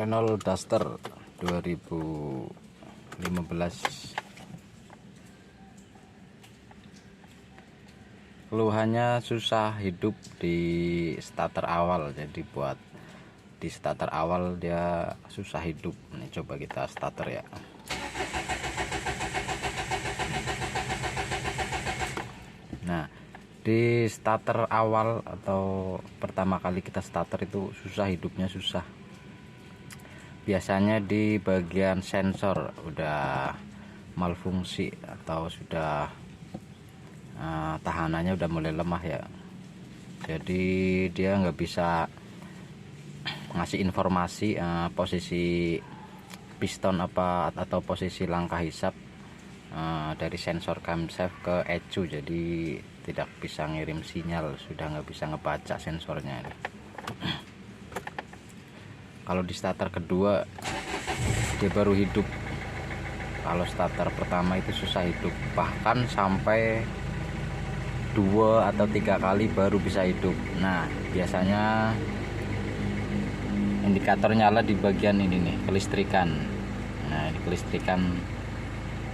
Renault Duster 2015. Keluhannya susah hidup di starter awal, jadi buat di starter awal dia susah hidup. Ini coba kita starter ya. Nah, di starter awal atau pertama kali kita starter itu susah hidupnya, susah. Biasanya di bagian sensor udah malfungsi atau sudah tahanannya udah mulai lemah ya, jadi dia nggak bisa ngasih informasi posisi piston apa atau posisi langkah hisap dari sensor camshaft ke ECU, jadi tidak bisa ngirim sinyal, sudah nggak bisa ngebaca sensornya. Kalau di starter kedua dia baru hidup. Kalau starter pertama itu susah hidup, bahkan sampai 2 atau 3 kali baru bisa hidup. Nah, biasanya indikator nyala di bagian ini nih, kelistrikan. Nah, ini kelistrikan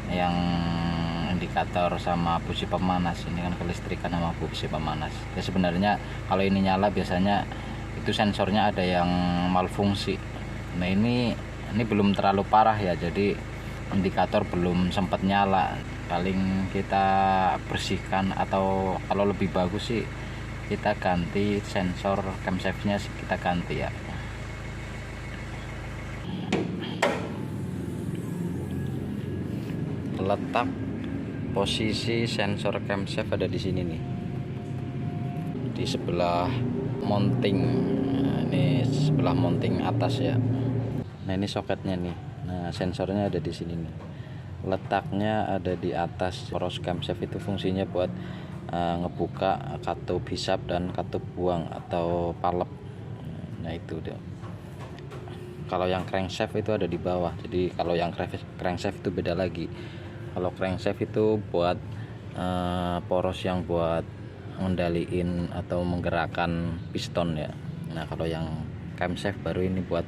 yang indikator sama busi pemanas. Ini kan kelistrikan sama busi pemanas. Ya, sebenarnya kalau ini nyala biasanya itu sensornya ada yang malfungsi. Nah, ini belum terlalu parah ya, jadi indikator belum sempat nyala. Paling kita bersihkan, atau kalau lebih bagus sih kita ganti sensor camshaftnya, kita ganti ya. Letak posisi sensor camshaft ada di sini nih, di sebelah mounting. Nah, ini sebelah mounting atas ya. Nah, ini soketnya nih. Nah, sensornya ada di sini nih. Letaknya ada di atas poros camshaft. Itu fungsinya buat ngebuka katup hisap dan katup buang atau palep. Nah, itu dia. Kalau yang crankshaft itu ada di bawah, jadi kalau yang crankshaft itu beda lagi. Kalau crankshaft itu buat poros yang buat ngendaliin atau menggerakkan piston ya. Nah, kalau yang camshaft baru ini buat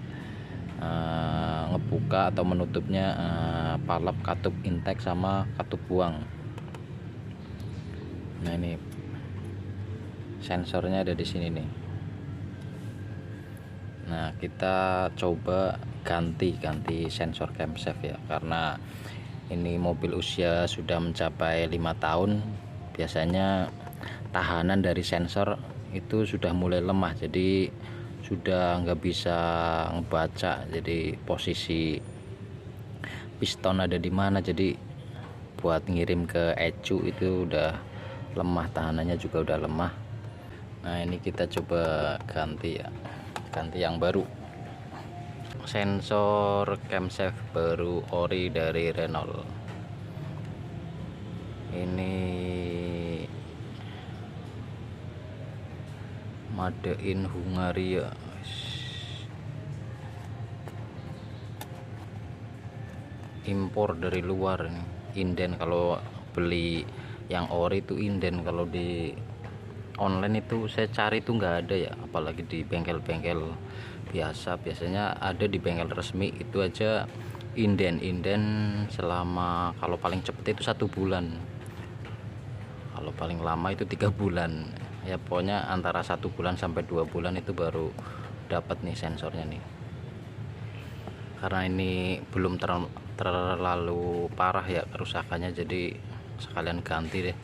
ngebuka atau menutupnya palep katup intake sama katup buang. Nah, ini sensornya ada di sini nih. Nah, kita coba ganti sensor camshaft ya, karena ini mobil usia sudah mencapai 5 tahun. Biasanya tahanan dari sensor itu sudah mulai lemah, jadi sudah nggak bisa ngebaca, jadi posisi piston ada di mana, jadi buat ngirim ke ECU itu udah lemah, tahanannya juga udah lemah. Nah, ini kita coba ganti ya, ganti yang baru. Sensor camshaft baru ori dari Renault. Ini made in Hungaria. Impor dari luar nih. Inden kalau beli yang ori itu inden. Kalau di online itu saya cari itu nggak ada ya, apalagi di bengkel-bengkel biasanya ada di bengkel resmi itu aja inden selama, kalau paling cepet itu 1 bulan, kalau paling lama itu 3 bulan ya. Pokoknya antara 1 bulan sampai 2 bulan itu baru dapat nih sensornya nih. Karena ini belum terlalu parah ya kerusakannya, jadi sekalian ganti deh.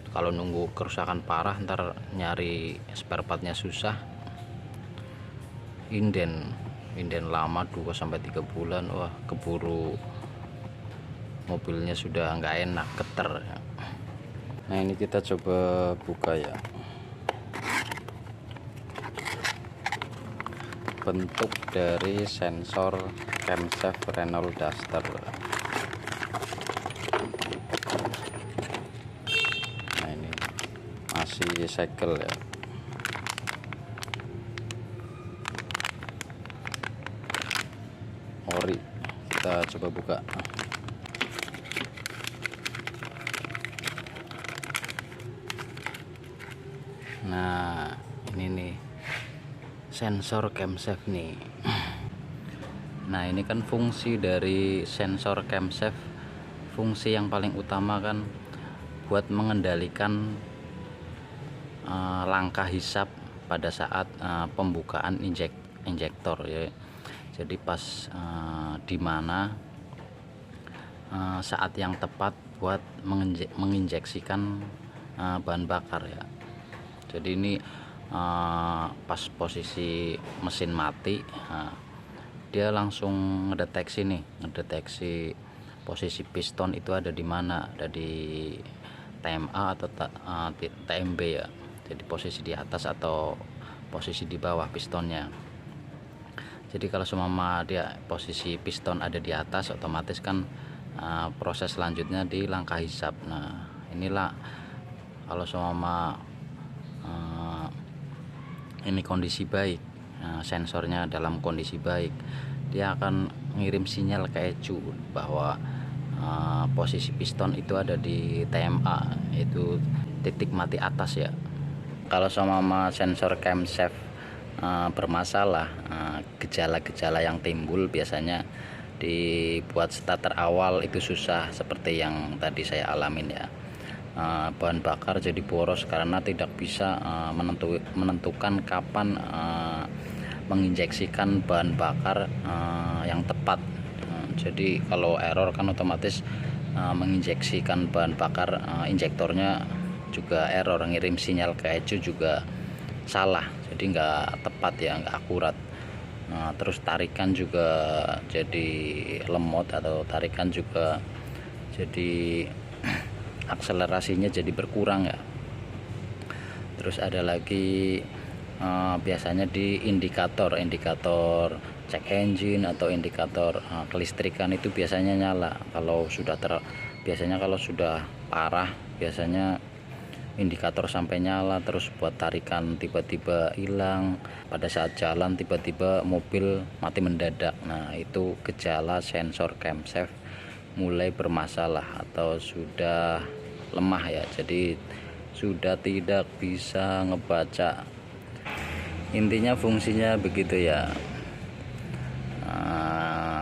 Kalau nunggu kerusakan parah ntar nyari spare partnya susah. Inden lama 2 sampai 3 bulan, wah keburu mobilnya sudah nggak enak, geter. Nah, ini kita coba buka ya. Bentuk dari sensor camshaft Renault Duster. Nah, ini masih segel ya. Ori. Kita coba buka. Nah, ini nih sensor camshaft nih. Nah, ini kan fungsi dari sensor camshaft, fungsi yang paling utama kan buat mengendalikan langkah hisap pada saat pembukaan injektor ya. Jadi pas dimana saat yang tepat buat menginjeksikan bahan bakar ya. Jadi ini pas posisi mesin mati, dia langsung ngedeteksi posisi piston itu ada di mana, ada di TMA atau TMB ya. Jadi posisi di atas atau posisi di bawah pistonnya. Jadi kalau seumpama dia posisi piston ada di atas, otomatis kan proses selanjutnya di langkah hisap. Nah, inilah kalau seumpama ini kondisi baik, sensornya dalam kondisi baik, dia akan ngirim sinyal ke ECU bahwa posisi piston itu ada di TMA, itu titik mati atas ya. Kalau seumpama sensor camshaft bermasalah, gejala-gejala yang timbul biasanya dibuat starter awal itu susah, seperti yang tadi saya alamin ya. Bahan bakar jadi boros karena tidak bisa menentukan kapan menginjeksikan bahan bakar yang tepat. Jadi kalau error kan otomatis menginjeksikan bahan bakar, injektornya juga error, ngirim sinyal ke ECU juga salah, jadi nggak tepat ya, nggak akurat. Terus tarikan juga jadi lemot, atau tarikan juga jadi akselerasinya jadi berkurang ya. Terus ada lagi biasanya di indikator cek engine atau indikator kelistrikan itu biasanya nyala kalau sudah biasanya kalau sudah parah, biasanya indikator sampai nyala, terus buat tarikan tiba-tiba hilang, pada saat jalan tiba-tiba mobil mati mendadak. Nah, itu gejala sensor camshaft mulai bermasalah atau sudah lemah ya, jadi sudah tidak bisa ngebaca. Intinya fungsinya begitu ya.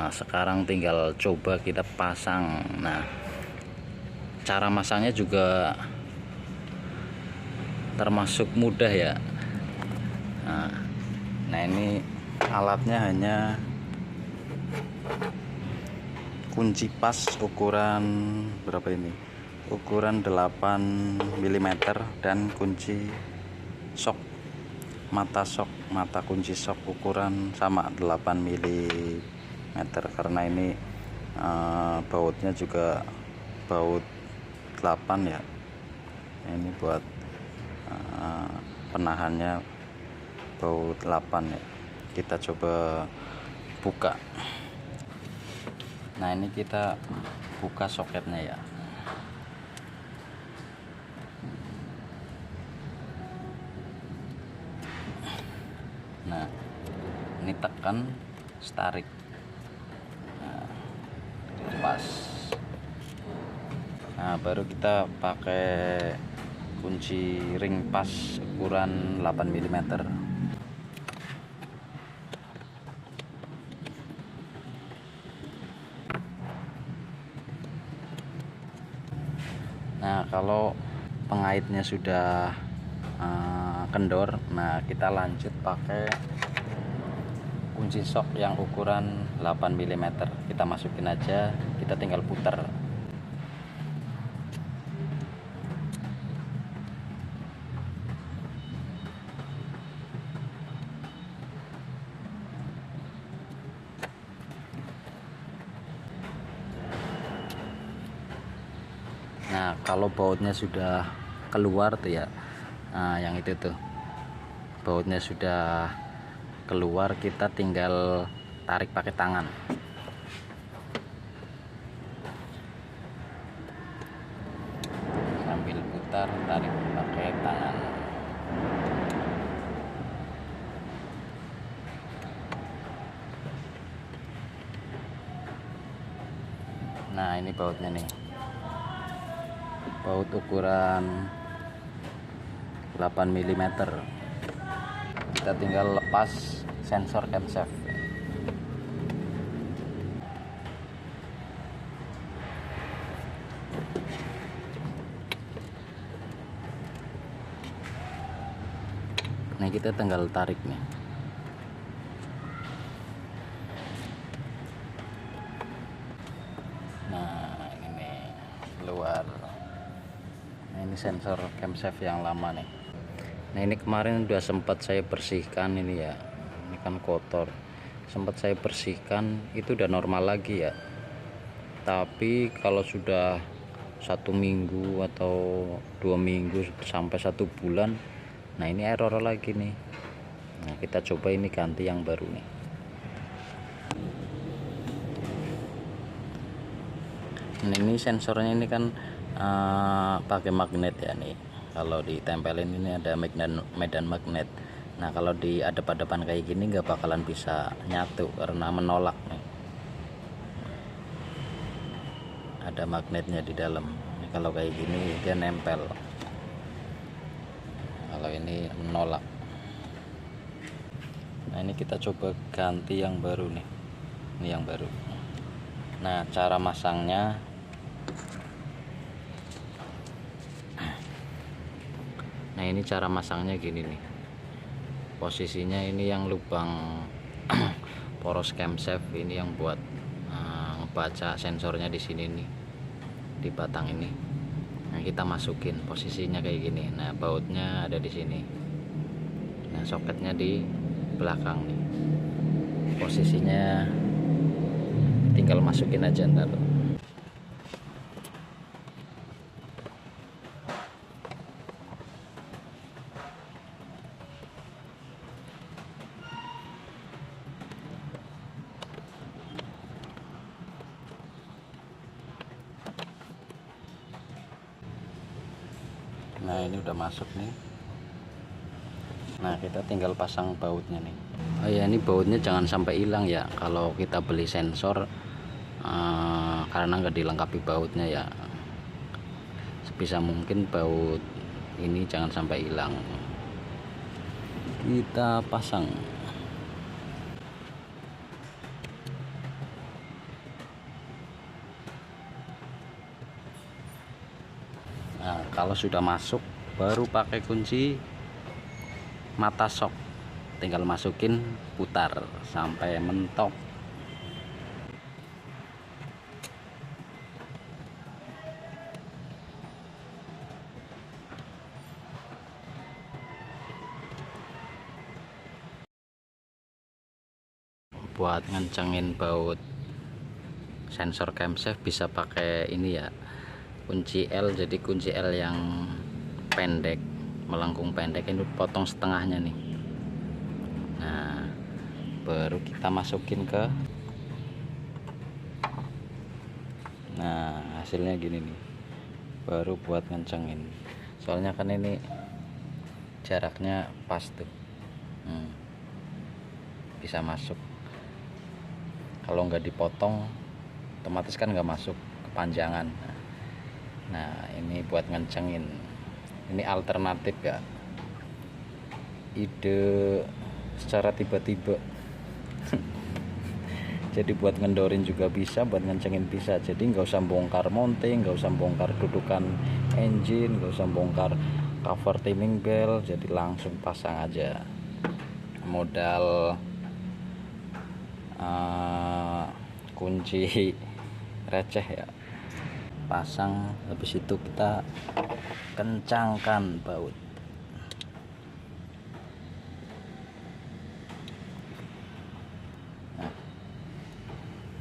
Sekarang tinggal coba kita pasang. Nah, cara masangnya juga termasuk mudah ya. Nah, ini alatnya hanya kunci pas ukuran berapa ini, ukuran 8 mm, dan kunci sok, mata kunci sok ukuran sama 8 mm, karena ini bautnya juga baut 8 ya. Ini buat penahannya baut 8 ya. Kita coba buka. Nah, ini kita buka soketnya ya. Nah, ini tekan, tarik, pas. Nah, baru kita pakai kunci ring pas ukuran 8 mm. Nah, kalau pengaitnya sudah kendor, nah kita lanjut pakai kunci sok yang ukuran 8 mm. Kita masukin aja, kita tinggal putar. Nah, kalau bautnya sudah keluar tuh ya, nah yang itu tuh bautnya sudah keluar, kita tinggal tarik pakai tangan. Sambil putar, tarik pakai tangan. Nah, ini bautnya nih, baut ukuran 8 mm. Kita tinggal lepas sensor camshaft. Nah kita tinggal tarik nih. Nah ini nih keluar. Nah ini sensor camshaft yang lama nih. Nah ini kemarin udah sempat saya bersihkan ini ya, ini kan kotor, sempat saya bersihkan, itu udah normal lagi ya. Tapi kalau sudah 1 minggu atau 2 minggu sampai 1 bulan, nah ini error lagi nih. Nah kita coba ini ganti yang baru nih. Nah, ini sensornya ini kan pakai magnet ya nih. Kalau ditempelin ini ada medan magnet. Nah kalau diadep-adepan kayak gini nggak bakalan bisa nyatu karena menolak nih. Ada magnetnya di dalam. Ini kalau kayak gini dia nempel. Kalau ini menolak. Nah ini kita coba ganti yang baru nih. Ini yang baru. Nah cara masangnya, nah ini cara masangnya gini nih. Posisinya ini yang lubang poros camshaft ini yang buat ngebaca sensornya di sini nih, di batang ini. Nah kita masukin posisinya kayak gini. Nah bautnya ada di sini. Nah soketnya di belakang nih. Posisinya tinggal masukin aja ntar. Nah ini udah masuk nih. Nah kita tinggal pasang bautnya nih. Oh ya ini bautnya jangan sampai hilang ya kalau kita beli sensor, karena nggak dilengkapi bautnya ya. Sebisa mungkin baut ini jangan sampai hilang. Kita pasang. Nah kalau sudah masuk baru pakai kunci mata sok, tinggal masukin, putar sampai mentok. Buat ngencengin baut sensor camshaft bisa pakai ini ya, kunci L. Jadi kunci L yang pendek, melengkung pendek, ini potong setengahnya nih. Nah baru kita masukin ke, nah hasilnya gini nih, baru buat ngencengin. Soalnya kan ini jaraknya pas tuh, bisa masuk. Kalau nggak dipotong otomatis kan nggak masuk, kepanjangan. Nah ini buat ngencengin, ini alternatif ya, ide secara tiba-tiba. Jadi buat ngendorin juga bisa, buat ngencengin bisa. Jadi nggak usah bongkar mounting, nggak usah bongkar dudukan engine, nggak usah bongkar cover timing belt, jadi langsung pasang aja. Modal kunci receh ya, pasang, habis itu kita kencangkan baut. Nah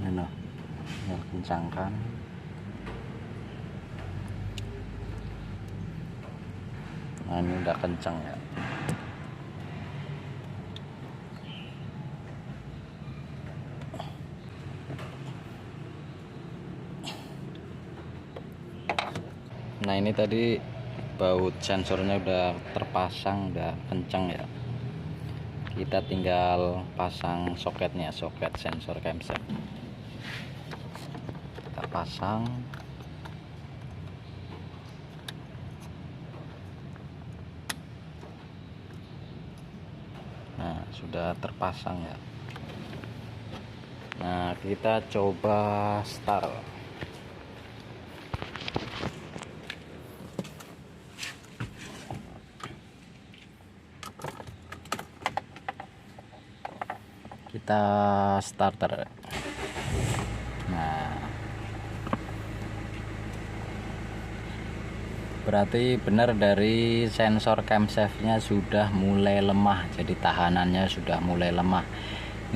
ini loh, kencangkan. Nah ini udah kencang ya. Nah ini tadi baut sensornya udah terpasang, udah kencang ya. Kita tinggal pasang soketnya, soket sensor camshaft. Kita pasang. Nah sudah terpasang ya. Nah kita coba start. kita starter. Nah, berarti benar dari sensor camshaft-nya sudah mulai lemah, jadi tahanannya sudah mulai lemah.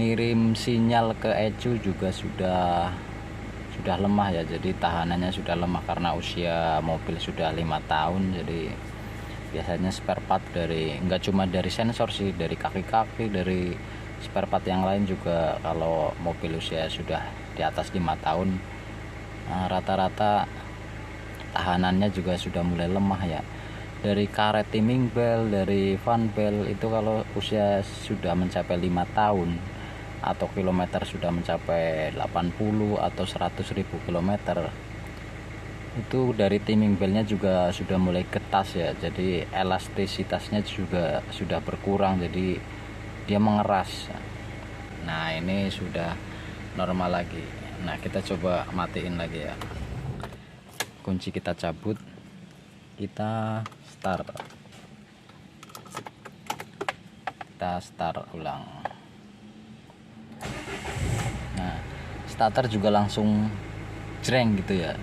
Ngirim sinyal ke ECU juga sudah lemah ya, jadi tahanannya sudah lemah karena usia mobil sudah 5 tahun. Jadi biasanya spare part dari enggak cuma dari sensor sih, dari kaki-kaki, dari spare part yang lain juga, kalau mobil usia sudah di atas 5 tahun rata-rata tahanannya juga sudah mulai lemah ya. Dari karet timing belt, dari fan belt itu kalau usia sudah mencapai 5 tahun atau kilometer sudah mencapai 80 atau 100.000 kilometer, itu dari timing beltnya juga sudah mulai getas ya, jadi elastisitasnya juga sudah berkurang, jadi dia mengeras. Nah, ini sudah normal lagi. Nah, kita coba matiin lagi ya. Kunci kita cabut, kita start ulang. Nah, starter juga langsung jreng gitu ya.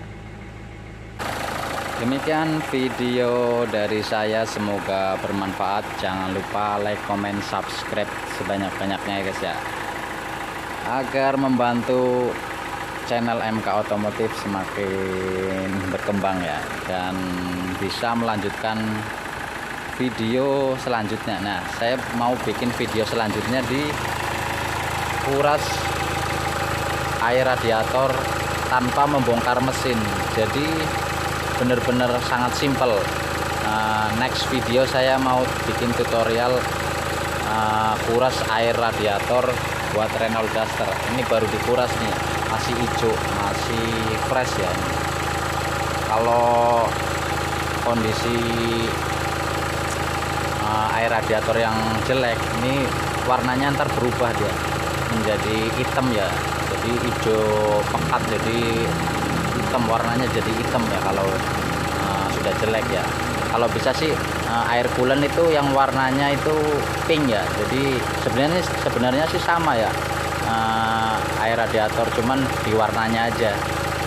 Demikian video dari saya, semoga bermanfaat. Jangan lupa like, comment, subscribe sebanyak-banyaknya ya guys ya, agar membantu channel MK Otomotif semakin berkembang ya, dan bisa melanjutkan video selanjutnya. Nah, saya mau bikin video selanjutnya di kuras air radiator tanpa membongkar mesin, jadi bener-bener sangat simple. Next video saya mau bikin tutorial kuras air radiator buat Renault Duster. Ini baru dikuras nih, masih hijau, masih fresh ya. Kalau kondisi air radiator yang jelek ini warnanya ntar berubah dia menjadi hitam ya, jadi hijau pekat, jadi hitam, warnanya jadi hitam ya kalau sudah jelek ya. Kalau bisa sih air coolant itu yang warnanya itu pink ya, jadi sebenarnya sih sama ya, air radiator, cuman di warnanya aja.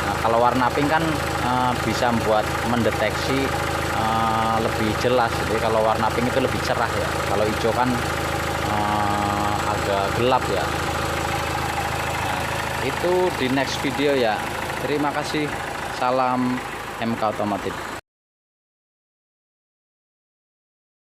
Nah, kalau warna pink kan bisa buat mendeteksi lebih jelas, jadi kalau warna pink itu lebih cerah ya, kalau hijau kan agak gelap ya. Nah, itu di next video ya. Terima kasih, salam MK Otomotif.